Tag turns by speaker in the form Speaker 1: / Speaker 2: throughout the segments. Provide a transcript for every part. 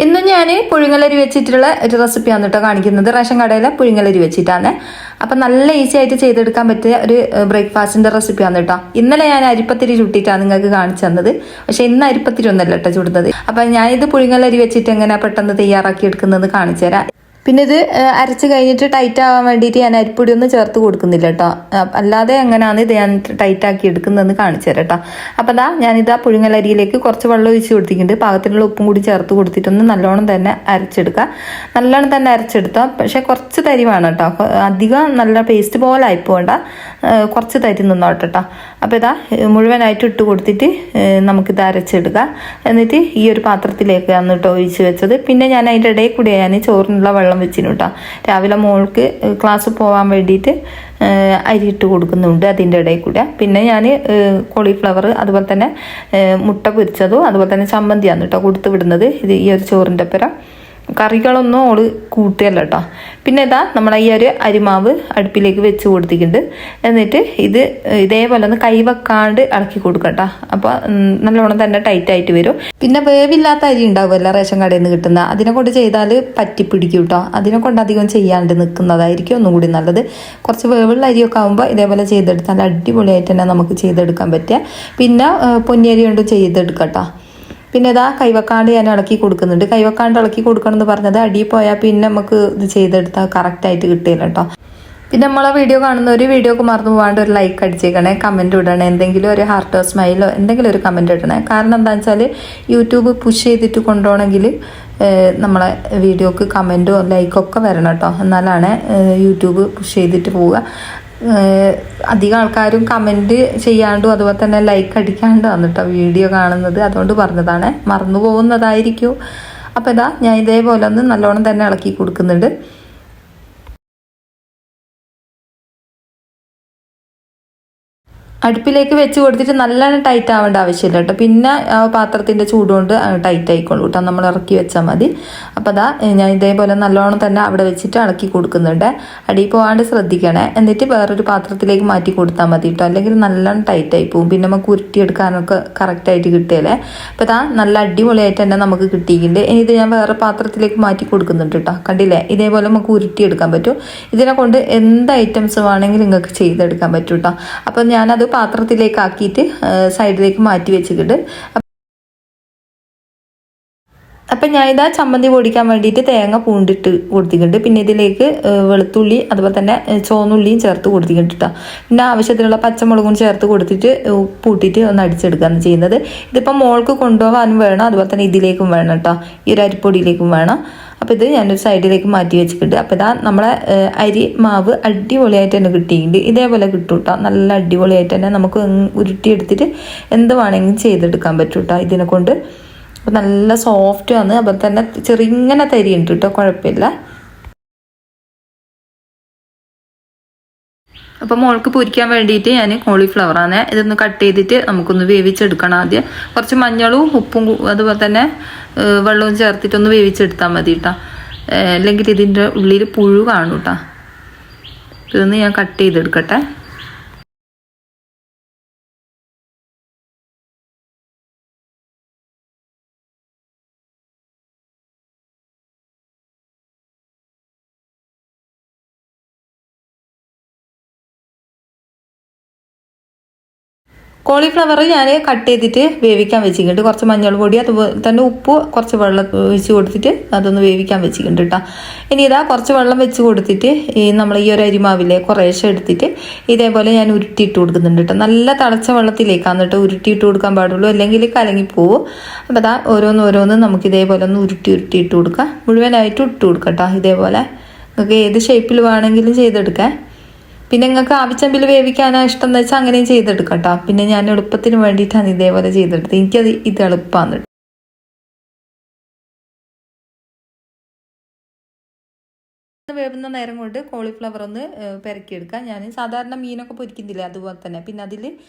Speaker 1: ഇന്ന് ഞാൻ പുഴുങ്ങലരി വെച്ചിട്ടുള്ള ഒരു റെസിപ്പിയാണ് കേട്ടോ കാണിക്കുന്നത്. റേഷൻ കടയിലെ പുഴുങ്ങലരി വെച്ചിട്ടാണ്. അപ്പം നല്ല ഈസി ആയിട്ട് ചെയ്തെടുക്കാൻ പറ്റിയ ഒരു ബ്രേക്ക്ഫാസ്റ്റിൻ്റെ റെസിപ്പിയാണ് കേട്ടോ. ഇന്നലെ ഞാൻ അരിപ്പത്തിരി ചുട്ടിട്ടാണ് നിങ്ങൾക്ക് കാണിച്ചു തന്നത്. പക്ഷേ ഇന്ന് അരിപ്പത്തിരി ഒന്നല്ല കേട്ടോ ചുടുന്നത്. അപ്പം ഞാനിത് പുഴുങ്ങലരി വെച്ചിട്ട് എങ്ങനെ പെട്ടെന്ന് തയ്യാറാക്കി എടുക്കുന്നത് കാണിച്ചു തരാം. പിന്നെ ഇത് അരച്ച് കഴിഞ്ഞിട്ട് ടൈറ്റ് ആവാൻ വേണ്ടിയിട്ട് ഞാൻ അരിപ്പൊടി ഒന്നും ചേർത്ത് കൊടുക്കുന്നില്ല കേട്ടോ. അല്ലാതെ എങ്ങനെയാണ് ഇത് ഞാൻ ടൈറ്റ് ആക്കി എടുക്കുന്നതെന്ന് കാണിച്ചു തരാം കേട്ടോ. അപ്പം ദാ ഞാനിതാ പുഴുങ്ങലരിയിലേക്ക് കുറച്ച് വെള്ളം ഒഴിച്ച് കൊടുത്തിട്ടുണ്ട്. പാകത്തിനുള്ള ഉപ്പും കൂടി ചേർത്ത് കൊടുത്തിട്ടൊന്ന് നല്ലോണം തന്നെ അരച്ചെടുക്കുക. നല്ലോണം തന്നെ അരച്ചെടുത്താൽ പക്ഷേ കുറച്ച് തരി വേണം കേട്ടോ. അധികം നല്ല പേസ്റ്റ് പോലെ ആയിപ്പോണ്ട, കുറച്ച് തരി നിന്നോട്ടെ കേട്ടോ. അപ്പോൾ ഇതാ മുഴുവനായിട്ട് ഇട്ട് കൊടുത്തിട്ട് നമുക്കിത് അരച്ചെടുക്കാം. എന്നിട്ട് ഈ ഒരു പാത്രത്തിലേക്കാണ് കേട്ടോ ഒഴിച്ച് വെച്ചത്. പിന്നെ ഞാൻ അതിൻ്റെ ഇടയിൽ കൂടി ഞാൻ ചോറിനുള്ള വെള്ളം വെച്ചിന് കേട്ടോ. രാവിലെ മോൾക്ക് ക്ലാസ് പോകാൻ വേണ്ടിയിട്ട് അരി ഇട്ട് കൊടുക്കുന്നുണ്ട് അതിൻ്റെ ഇടയിൽ കൂടെ. പിന്നെ ഞാൻ കോളിഫ്ലവർ അതുപോലെ തന്നെ മുട്ട പൊരിച്ചതും അതുപോലെ തന്നെ ചമ്മന്തിയാണ് കേട്ടോ കൊടുത്ത് വിടുന്നത് ഇത് ഈ ഒരു ചോറിൻ്റെ ഒപ്പം. കറികളൊന്നും ഓള് കൂട്ടുകയല്ല കേട്ടോ. പിന്നെ ഇതാ നമ്മൾ ഈ ഒരു അരിമാവ് അടുപ്പിലേക്ക് വെച്ച് കൊടുത്തിട്ടുണ്ട്. എന്നിട്ട് ഇത് ഇതേപോലെ ഒന്ന് കൈവെക്കാണ്ട് ഇളക്കി കൊടുക്കട്ടോ. അപ്പോൾ നല്ലോണം തന്നെ ടൈറ്റ് ആയിട്ട് വരും. പിന്നെ വേവില്ലാത്ത അരി ഉണ്ടാവുമല്ലോ റേഷൻ കടയിൽ നിന്ന് കിട്ടുന്ന, അതിനെ കൊണ്ട് ചെയ്താൽ പറ്റിപ്പിടിക്കും കേട്ടോ. അതിനെ കൊണ്ട് അധികം ചെയ്യാണ്ട് നിൽക്കുന്നതായിരിക്കും ഒന്നും കൂടി നല്ലത്. കുറച്ച് വേവുള്ള അരിയൊക്കെ ആകുമ്പോൾ ഇതേപോലെ ചെയ്തെടുത്താൽ അടിപൊളിയായിട്ട് തന്നെ നമുക്ക് ചെയ്തെടുക്കാൻ പറ്റുക. പിന്നെ പൊന്നിയരി കൊണ്ട് ചെയ്തെടുക്കട്ടോ. പിന്നെ ഇതാ കൈവക്കാണ്ട് ഞാൻ ഇളക്കി കൊടുക്കുന്നുണ്ട്. കൈവക്കാണ്ട് ഇളക്കി കൊടുക്കണം എന്ന് പറഞ്ഞത് അടിയിൽ പോയാൽ പിന്നെ നമുക്ക് ഇത് ചെയ്തെടുത്താൽ കറക്റ്റായിട്ട് കിട്ടില്ല കേട്ടോ. പിന്നെ നമ്മളെ വീഡിയോ കാണുന്ന ഒരു വീഡിയോക്ക് മറന്നു പോകാണ്ട് ഒരു ലൈക്ക് അടിച്ചേക്കണേ, കമൻറ്റ് ഇടണേ, എന്തെങ്കിലും ഒരു ഹാർട്ടോ സ്മൈലോ എന്തെങ്കിലും ഒരു കമൻറ്റ് ഇടണേ. കാരണം എന്താണെന്ന് വെച്ചാൽ യൂട്യൂബ് പുഷ് ചെയ്തിട്ട് കൊണ്ടുപോകണമെങ്കിൽ നമ്മളെ വീഡിയോക്ക് കമൻറ്റോ ലൈക്കോ ഒക്കെ വരണം കേട്ടോ. എന്നാലാണ് യൂട്യൂബ് പുഷ് ചെയ്തിട്ട് പോവുക. അധികം ആൾക്കാരും കമൻറ്റ് ചെയ്യാണ്ടും അതുപോലെ തന്നെ ലൈക്ക് അടിക്കാണ്ടും വന്നിട്ടോ വീഡിയോ കാണുന്നത്. അതുകൊണ്ട് പറഞ്ഞതാണ്, മറന്നു പോകുന്നതായിരിക്കും. അപ്പോൾ ഇതാ ഞാൻ ഇതേപോലെ ഒന്ന് നല്ലോണം തന്നെ ഇളക്കി കൊടുക്കുന്നുണ്ട്. അടുപ്പിലേക്ക് വെച്ച് കൊടുത്തിട്ട് നല്ലോണം ടൈറ്റ് ആവേണ്ട ആവശ്യമില്ല കേട്ടോ. പിന്നെ ആ പാത്രത്തിൻ്റെ ചൂടുകൊണ്ട് ടൈറ്റ് ആയിക്കോളൂ കേട്ടോ, നമ്മൾ ഇറക്കി വെച്ചാൽ മതി. അപ്പോൾ അതാ ഞാൻ ഇതേപോലെ നല്ലോണം തന്നെ അവിടെ വെച്ചിട്ട് ഇളക്കി കൊടുക്കുന്നുണ്ട്. അടിയിൽ പോകാണ്ട് ശ്രദ്ധിക്കണേ. എന്നിട്ട് വേറൊരു പാത്രത്തിലേക്ക് മാറ്റി കൊടുത്താൽ മതി കേട്ടോ, അല്ലെങ്കിൽ നല്ലോണം ടൈറ്റ് ആയി പോകും. പിന്നെ നമുക്ക് ഉരുട്ടിയെടുക്കാനൊക്കെ കറക്റ്റായിട്ട് കിട്ടിയല്ലേ. അപ്പോൾ അതാ നല്ല അടിപൊളിയായിട്ട് തന്നെ നമുക്ക് കിട്ടിയിട്ടുണ്ട്. ഇനി ഇത് ഞാൻ വേറെ പാത്രത്തിലേക്ക് മാറ്റി കൊടുക്കുന്നുണ്ട് കേട്ടോ. കണ്ടില്ലേ, ഇതേപോലെ നമുക്ക് ഉരുട്ടിയെടുക്കാൻ പറ്റും. ഇതിനെ കൊണ്ട് എന്ത് ഐറ്റംസ് വേണമെങ്കിലും നിങ്ങൾക്ക് ചെയ്തെടുക്കാൻ പറ്റും കേട്ടോ. അപ്പോൾ ഞാനത് പാത്രത്തിലേക്ക് ആക്കിയിട്ട് സൈഡിലേക്ക് മാറ്റി വെച്ചിട്ടുണ്ട്. അപ്പം ഞാനിതാ ചമ്മന്തി പൊടിക്കാൻ വേണ്ടിയിട്ട് തേങ്ങ പൂണ്ടിട്ട് കൊടുത്തിട്ടുണ്ട്. പിന്നെ ഇതിലേക്ക് വെളുത്തുള്ളി അതുപോലെ തന്നെ ചുവന്നുള്ളിയും ചേർത്ത് കൊടുത്തിട്ടുണ്ട് കേട്ടോ. പിന്നെ ആവശ്യത്തിനുള്ള പച്ചമുളകും ചേർത്ത് കൊടുത്തിട്ട് പൂട്ടിയിട്ട് ഒന്ന് അടിച്ചെടുക്കുകയാണ് ചെയ്യുന്നത്. ഇതിപ്പം മോൾക്ക് കൊണ്ടുപോകാനും വേണം, അതുപോലെ തന്നെ ഇതിലേക്കും വേണം കേട്ടോ, ഈ ഒരു അരിപ്പൊടിയിലേക്കും വേണം. അപ്പോൾ ഇത് ഞാനൊരു സൈഡിലേക്ക് മാറ്റി വെച്ചിട്ടുണ്ട്. അപ്പോൾ ഇതാ നമ്മളെ അരി മാവ് അടിപൊളിയായിട്ട് തന്നെ കിട്ടിയിട്ടുണ്ട്. ഇതേപോലെ കിട്ടും കേട്ടോ, നല്ല അടിപൊളിയായിട്ട് തന്നെ നമുക്ക് ഉരുട്ടിയെടുത്തിട്ട് എന്ത് വേണമെങ്കിലും ചെയ്തെടുക്കാൻ പറ്റും കേട്ടോ ഇതിനെ കൊണ്ട്. അപ്പോൾ നല്ല സോഫ്റ്റാണ്, അപ്പോൾ തന്നെ ചെറിങ്ങനെ തരിയുണ്ട് കേട്ടോ, കുഴപ്പമില്ല. അപ്പോൾ മോൾക്ക് പൊരിക്കാൻ വേണ്ടിയിട്ട് ഞാൻ കോളിഫ്ലവറാണ് ഇതൊന്ന് കട്ട് ചെയ്തിട്ട് നമുക്കൊന്ന് വേവിച്ചെടുക്കണം. ആദ്യം കുറച്ച് മഞ്ഞളും ഉപ്പും അതുപോലെ തന്നെ വെള്ളവും ചേർത്തിട്ടൊന്ന് വേവിച്ചെടുത്താൽ മതി കേട്ടോ, അല്ലെങ്കിൽ ഇതിൻ്റെ ഉള്ളിൽ പുഴു കാണും കേട്ടോ. ഇതൊന്ന് ഞാൻ കട്ട് ചെയ്തെടുക്കട്ടെ. കോളിഫ്ലവർ ഞാൻ കട്ട് ചെയ്തിട്ട് വേവിക്കാൻ വെച്ചിട്ടുണ്ട്. കുറച്ച് മഞ്ഞൾ പൊടി അതുപോലെ തന്നെ ഉപ്പ് കുറച്ച് വെള്ളം ഒഴിച്ച് കൊടുത്തിട്ട് അതൊന്ന് വേവിക്കാൻ വെച്ചിട്ടുണ്ട് കേട്ടോ. ഇനി ഇതാ കുറച്ച് വെള്ളം വെച്ച് കൊടുത്തിട്ട് നമ്മൾ ഈ ഒരു അരിമാവിലെ കുറേശ്ശെ എടുത്തിട്ട് ഇതേപോലെ ഞാൻ ഉരുട്ടിയിട്ട് കൊടുക്കുന്നുണ്ട് കേട്ടോ. നല്ല തിളച്ച വെള്ളത്തിലേക്കാണ് കേട്ടോ ഉരുട്ടിയിട്ട് കൊടുക്കാൻ പാടുള്ളൂ, അല്ലെങ്കിൽ കലങ്ങിപ്പോവും. അപ്പോൾ അതാ ഓരോന്ന് നമുക്ക് ഇതേപോലെ ഒന്ന് ഉരുട്ടിയിട്ട് കൊടുക്കാം. മുഴുവനായിട്ട് ഇട്ട് കൊടുക്കാം കേട്ടോ. ഇതേപോലെ നിങ്ങൾക്ക് ഏത് ഷേപ്പിൽ വേണമെങ്കിലും ചെയ്തെടുക്കാം. പിന്നെ നിങ്ങൾക്ക് ആവശ്യമെങ്കിൽ വേവിക്കാനാണ് ഇഷ്ടം എന്ന് വെച്ചാൽ അങ്ങനെയും ചെയ്തെടുക്കാം കേട്ടോ. പിന്നെ ഞാൻ എളുപ്പത്തിന് വേണ്ടിയിട്ടാണ് ഇതേപോലെ ചെയ്തെടുത്തത്. എനിക്കത് ഇത് എളുപ്പമാണ്. വേവുന്ന നേരം കൊണ്ട് കോളിഫ്ലവർ ഒന്ന് പെരക്കിയെടുക്കാം. ഞാൻ സാധാരണ മീനൊക്കെ പൊരിക്കുന്നില്ല അതുപോലെ തന്നെ. പിന്നെ അതിൽ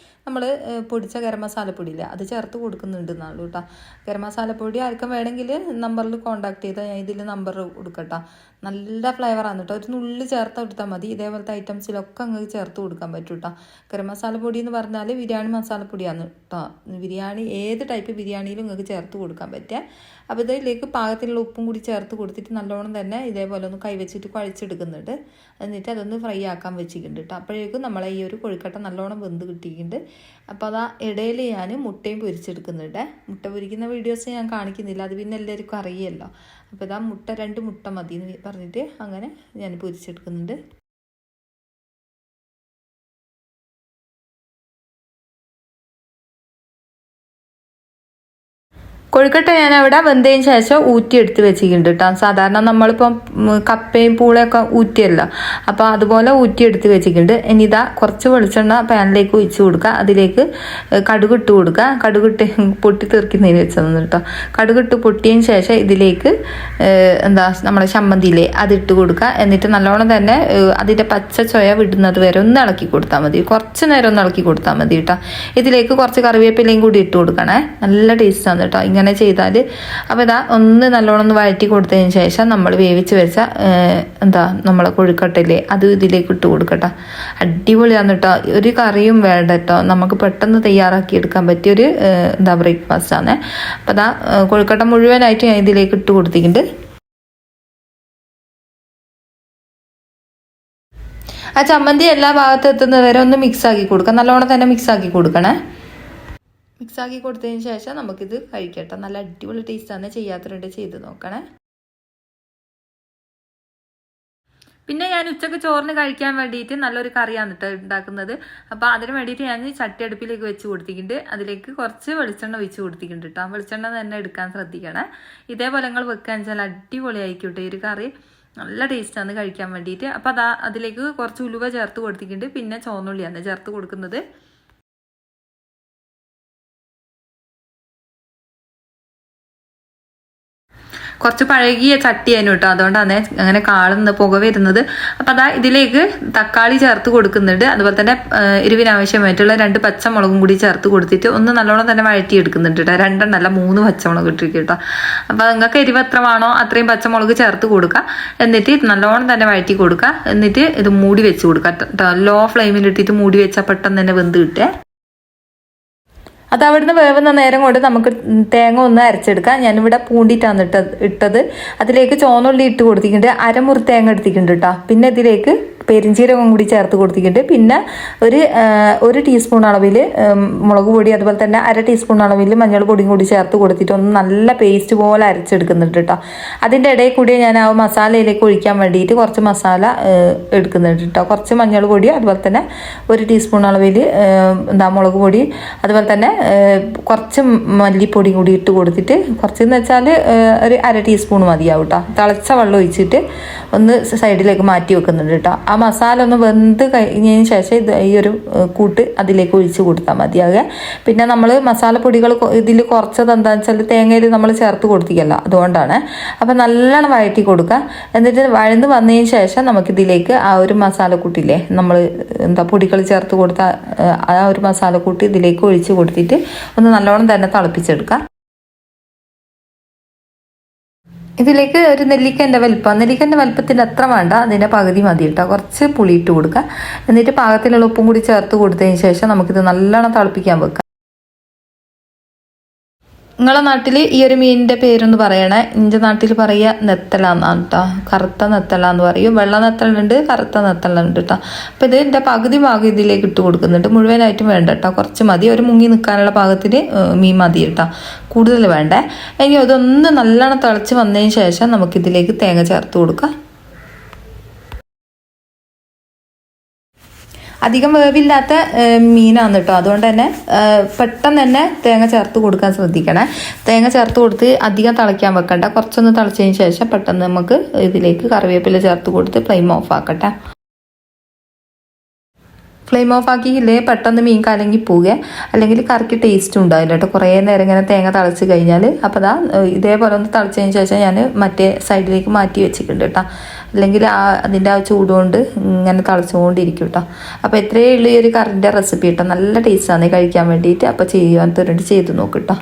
Speaker 1: നമ്മൾ പൊടിച്ച ഗരം മസാലപ്പൊടി ഇല്ല, അത് ചേർത്ത് കൊടുക്കുന്നുണ്ട് എന്നാളൂ കേട്ടോ. ഗരം മസാലപ്പൊടി ആർക്കും വേണമെങ്കിൽ നമ്പറിൽ കോൺടാക്ട് ചെയ്താൽ ഞാൻ ഇതിൽ നമ്പർ കൊടുക്കട്ടോ. നല്ല ഫ്ലേവറാണ് കേട്ടോ. ഒരു നുള്ളി ചേർത്ത് കൊടുത്താൽ മതി. ഇതേപോലത്തെ ഐറ്റംസിലൊക്കെ അങ്ങ് ചേർത്ത് കൊടുക്കാൻ പറ്റും കേട്ടോ. ഗരം മസാലപ്പൊടി എന്ന് പറഞ്ഞാൽ ബിരിയാണി മസാലപ്പൊടിയാണ് കേട്ടോ. ബിരിയാണി ഏത് ടൈപ്പ് ബിരിയാണിയിലും നിങ്ങൾക്ക് ചേർത്ത് കൊടുക്കാൻ പറ്റുക. അപ്പോൾ ഇതിലേക്ക് പാകത്തിലുള്ള ഉപ്പും കൂടി ചേർത്ത് കൊടുത്തിട്ട് നല്ലോണം തന്നെ ഇതേപോലെ ഒന്ന് കൈവച്ചിട്ട് കുഴച്ചെടുക്കുന്നുണ്ട്. എന്നിട്ട് അതൊന്ന് ഫ്രൈ ആക്കാൻ വെച്ചിട്ടുണ്ട് കേട്ടോ. അപ്പോഴേക്കും നമ്മളെ ഈ ഒരു കൊഴുക്കട്ട നല്ലോണം വെന്ത് കിട്ടിയിട്ടുണ്ട്. അപ്പോൾ അതാ ഇടയിൽ ഞാൻ മുട്ടയും പൊരിച്ചെടുക്കുന്നുണ്ട്. മുട്ട പൊരിക്കുന്ന വീഡിയോസ് ഞാൻ കാണിക്കുന്നില്ല, അത് പിന്നെ എല്ലാവർക്കും അറിയാമല്ലോ. അപ്പോൾ ഇതാ 2 മുട്ട മതി എന്ന് പറഞ്ഞിട്ട് അങ്ങനെ ഞാൻ പൊരിച്ചെടുക്കുന്നുണ്ട്. കൊഴുക്കട്ട ഞാൻ അവിടെ വെന്തതിന് ശേഷം ഊറ്റിയെടുത്ത് വെച്ചിട്ടുണ്ട് കേട്ടോ. സാധാരണ നമ്മളിപ്പം കപ്പയും പൂളയൊക്കെ ഊറ്റിയല്ലോ, അപ്പോൾ അതുപോലെ ഊറ്റിയെടുത്ത് വെച്ചിട്ടുണ്ട്. ഇനി ഇതാ കുറച്ച് വെളിച്ചെണ്ണ പാനിലേക്ക് ഒഴിച്ച് കൊടുക്കുക. അതിലേക്ക് കടുകിട്ട് കൊടുക്കുക. കടുകിട്ട് പൊട്ടി തെറിക്കുന്നതിന് വെച്ചതെന്ന് കേട്ടോ. കടുകിട്ട് പൊട്ടിയതിന് ശേഷം ഇതിലേക്ക് നമ്മളെ ചമ്മന്തിയിലെ അതിട്ട് കൊടുക്കുക. എന്നിട്ട് നല്ലോണം തന്നെ അതിൻ്റെ പച്ച ചൊയ വിടുന്നത് വരെ ഒന്ന് ഇളക്കി കൊടുത്താൽ മതി. കുറച്ച് നേരം ഒന്ന് ഇളക്കി കൊടുത്താൽ മതി കേട്ടോ. ഇതിലേക്ക് കുറച്ച് കറിവേപ്പിലയും കൂടി ഇട്ട് കൊടുക്കണേ, നല്ല ടേസ്റ്റാണ് കേട്ടോ ഇങ്ങനെ ചെയ്താൽ. അപ്പോൾ ഇതാ ഒന്ന് നല്ലോണം ഒന്ന് വഴറ്റി കൊടുത്തതിന് ശേഷം നമ്മൾ വേവിച്ച് വെച്ച നമ്മളെ കൊഴുക്കട്ടയില്ലേ അത് ഇതിലേക്ക് ഇട്ട് കൊടുക്കട്ടെ. അടിപൊളിയാണ് കേട്ടോ. ഒരു കറിയും വേണ്ട കേട്ടോ, നമുക്ക് പെട്ടെന്ന് തയ്യാറാക്കി എടുക്കാൻ പറ്റിയൊരു ബ്രേക്ക്ഫാസ്റ്റാണ്. അപ്പോൾ ഇതാ കൊഴുക്കട്ട മുഴുവനായിട്ട് ഞാൻ ഇതിലേക്ക് ഇട്ട് കൊടുത്തിട്ടുണ്ട്. ആ ചമ്മന്തി എല്ലാ ഭാഗത്തും എത്തുന്നത് വരെ ഒന്ന് മിക്സാക്കി കൊടുക്കാം. നല്ലോണം തന്നെ മിക്സാക്കി കൊടുക്കണേ. മിക്സാക്കി കൊടുത്തതിന് ശേഷം നമുക്കിത് കഴിക്കട്ടെ. നല്ല അടിപൊളി ടേസ്റ്റാണ്. ചെയ്യാത്തവരുണ്ട് ചെയ്ത് നോക്കണേ. പിന്നെ ഞാൻ ഉച്ചക്ക് ചോറിന് കഴിക്കാൻ വേണ്ടിയിട്ട് നല്ലൊരു കറിയാണ് കേട്ടോ ഉണ്ടാക്കുന്നത്. അപ്പോൾ അതിന് വേണ്ടിയിട്ട് ഞാൻ ചട്ടി അടുപ്പിലേക്ക് വെച്ച് കൊടുത്തിട്ടുണ്ട്. അതിലേക്ക് കുറച്ച് വെളിച്ചെണ്ണ ഒഴിച്ച് കൊടുത്തിട്ടുണ്ട് കേട്ടോ. വെളിച്ചെണ്ണ തന്നെ എടുക്കാൻ ശ്രദ്ധിക്കണേ. ഇതേപോലെ നിങ്ങൾ വെക്കാൻ വെച്ചാൽ അടിപൊളിയായിരിക്കും കേട്ടോ. ഈ ഒരു കറി നല്ല ടേസ്റ്റാണ് കഴിക്കാൻ വേണ്ടിയിട്ട്. അപ്പോൾ അതിലേക്ക് കുറച്ച് ഉലുവ ചേർത്ത് കൊടുത്തിട്ടുണ്ട്. പിന്നെ ചുവന്നുള്ളിയാണ് ചേർത്ത് കൊടുക്കുന്നത്. കുറച്ച് പഴകിയ ചട്ടിയായിരുന്നു കേട്ടോ, അതുകൊണ്ടാണ് അങ്ങനെ കാളുന്ന പുക വരുന്നത്. അപ്പം അതാ ഇതിലേക്ക് തക്കാളി ചേർത്ത് കൊടുക്കുന്നുണ്ട്. അതുപോലെ തന്നെ എരിവിനാവശ്യമായിട്ടുള്ള 2 പച്ചമുളകും കൂടി ചേർത്ത് കൊടുത്തിട്ട് ഒന്ന് നല്ലോണം തന്നെ വഴറ്റിയെടുക്കുന്നുണ്ട് കേട്ടോ. 2 അല്ല 3 പച്ചമുളക് ഇട്ടിരിക്കും കേട്ടോ. അപ്പോൾ നിങ്ങൾക്ക് എരിവ് എത്ര വേണോ അത്രയും പച്ചമുളക് ചേർത്ത് കൊടുക്കുക. എന്നിട്ട് നല്ലോണം തന്നെ വഴറ്റി കൊടുക്കുക. എന്നിട്ട് ഇത് മൂടി വെച്ച് കൊടുക്കുക കേട്ടോ. ലോ ഫ്ലെയിമിലിട്ടിട്ട് മൂടി വെച്ചാൽ പെട്ടെന്ന് തന്നെ വെന്ത് കിട്ടുക. അത് അവിടുന്ന് വേവുന്ന നേരം കൊണ്ട് നമുക്ക് തേങ്ങ ഒന്ന് അരച്ചെടുക്കാം. ഞാനിവിടെ പൂണ്ടിയിട്ടാണ് ഇട്ടത്. അതിലേക്ക് ചുവന്നുള്ളി ഇട്ട് കൊടുത്തിട്ടുണ്ട്. അരമുറി തേങ്ങ എടുത്തിട്ടുണ്ട് കേട്ടോ. പിന്നെ ഇതിലേക്ക് പെരിഞ്ചീരകം കൂടി ചേർത്ത് കൊടുത്തിട്ടുണ്ട്. പിന്നെ ഒരു ടീസ്പൂൺ അളവിൽ മുളക് പൊടി, അതുപോലെ തന്നെ 1/2 ടീസ്പൂൺ അളവിൽ മഞ്ഞൾ പൊടിയും കൂടി ചേർത്ത് കൊടുത്തിട്ട് ഒന്ന് നല്ല പേസ്റ്റ് പോലെ അരച്ചെടുക്കുന്നുണ്ട് കേട്ടോ. അതിൻ്റെ ഇടയിൽ കൂടി ഞാൻ ആ മസാലയിലേക്ക് ഒഴിക്കാൻ വേണ്ടിയിട്ട് കുറച്ച് മസാല എടുക്കുന്നുണ്ട് കേട്ടോ. കുറച്ച് മഞ്ഞൾ പൊടി, അതുപോലെ തന്നെ 1 ടീസ്പൂൺ അളവിൽ മുളക് പൊടി, അതുപോലെ തന്നെ കുറച്ച് മല്ലിപ്പൊടി കൂടി ഇട്ട് കൊടുത്തിട്ട്, കുറച്ചെന്ന് വെച്ചാൽ ഒരു 1/2 ടീസ്പൂൺ മതിയാവും കേട്ടോ. തിളച്ച വെള്ളം ഒഴിച്ചിട്ട് ഒന്ന് സൈഡിലേക്ക് മാറ്റി വെക്കുന്നുണ്ട് കേട്ടോ. ആ മസാല ഒന്ന് വെന്ത് കഴിഞ്ഞതിന് ശേഷം ഈ ഒരു കൂട്ട് അതിലേക്ക് ഒഴിച്ച് കൊടുത്താൽ മതിയാകുക. പിന്നെ നമ്മൾ മസാലപ്പൊടികൾ ഇതിൽ കുറച്ചത് എന്താണെന്ന് വെച്ചാൽ തേങ്ങയിൽ നമ്മൾ ചേർത്ത് കൊടുത്തിക്കല്ലോ, അതുകൊണ്ടാണ്. അപ്പം നല്ലോണം വഴറ്റി കൊടുക്കുക. എന്നിട്ട് വഴന്ന് വന്നതിന് ശേഷം നമുക്കിതിലേക്ക് ആ ഒരു മസാലക്കൂട്ടില്ലേ, നമ്മൾ പൊടികൾ ചേർത്ത് കൊടുത്ത ആ ഒരു മസാലക്കൂട്ട് ഇതിലേക്ക് ഒഴിച്ച് കൊടുത്തിട്ട് ഒന്ന് നല്ലോണം തന്നെ തിളപ്പിച്ചെടുക്കുക. ഇതിലേക്ക് ഒരു നെല്ലിക്കൻ്റെ വലിപ്പത്തിൻ്റെ അത്ര വേണ്ട, അതിൻ്റെ പകുതി മതി കേട്ടോ. കുറച്ച് പുളി ഇട്ട് കൊടുക്കുക. എന്നിട്ട് പാകത്തിലുള്ള ഉപ്പും കൂടി ചേർത്ത് കൊടുത്തതിന് ശേഷം നമുക്കിത് നല്ലോണം തിളപ്പിക്കാൻ വെക്കാം. നിങ്ങളെ നാട്ടിൽ ഈ ഒരു മീനിൻ്റെ പേരൊന്ന് പറയണേ. എൻ്റെ നാട്ടിൽ പറയുക നെത്തലാന്നാണ് കേട്ടോ. കറുത്ത നെത്തലാന്ന് പറയും. വെള്ള നെത്തലുണ്ട്, കറുത്ത നെത്തലുണ്ട് കേട്ടോ. അപ്പോൾ ഇതിൻ്റെ പകുതി ഭാഗം ഇതിലേക്ക് ഇട്ട് കൊടുക്കുന്നുണ്ട്. മുഴുവനായിട്ടും വേണ്ട കേട്ടോ, കുറച്ച് മതി. ഒരു മുങ്ങി നിൽക്കാനുള്ള പാകത്തിന് മീൻ മതി കേട്ടോ, കൂടുതൽ വേണ്ടേ. ഇനി അതൊന്ന് നല്ലോണം തിളച്ച് വന്നതിന് ശേഷം നമുക്കിതിലേക്ക് തേങ്ങ ചേർത്ത് കൊടുക്കാം. അധികം വേവില്ലാത്ത മീനാണ് കേട്ടോ, അതുകൊണ്ട് തന്നെ പെട്ടെന്ന് തന്നെ തേങ്ങ ചേർത്ത് കൊടുക്കാൻ ശ്രദ്ധിക്കണേ. തേങ്ങ ചേർത്ത് കൊടുത്ത് അധികം തിളയ്ക്കാൻ വെക്കണ്ട. കുറച്ചൊന്ന് തിളച്ചതിന് ശേഷം പെട്ടെന്ന് നമുക്ക് ഇതിലേക്ക് കറിവേപ്പില ചേർത്ത് കൊടുത്ത് ഫ്ലെയിം ഓഫ് ആക്കട്ടെ. ഫ്ലെയിം ഓഫ് ആക്കിയില്ലേ പെട്ടെന്ന് മീൻ കലങ്ങി പോവുക, അല്ലെങ്കിൽ കറിക്ക് ടേസ്റ്റ് ഉണ്ടാവില്ല കേട്ടോ കുറേ നേരം ഇങ്ങനെ തേങ്ങ തിളച്ച് കഴിഞ്ഞാൽ. അപ്പോൾ ഇതേപോലെ ഒന്ന് തിളച്ചതിന് ശേഷം ഞാൻ മറ്റേ സൈഡിലേക്ക് മാറ്റി വെച്ചിട്ടുണ്ട് കേട്ടോ. അല്ലെങ്കിൽ അതിൻ്റെ ആ ചൂടുകൊണ്ട് ഇങ്ങനെ തിളച്ചുകൊണ്ടിരിക്കും കേട്ടോ. അപ്പോൾ ഇത്രയേ ഉള്ളൂ ഈ ഒരു കറിൻ്റെ റെസിപ്പി കേട്ടോ. നല്ല ടേസ്റ്റാണ് കഴിക്കാൻ വേണ്ടിയിട്ട്. അപ്പോൾ ചെയ്യാത്തവരുണ്ട് ചെയ്ത് നോക്കും കേട്ടോ.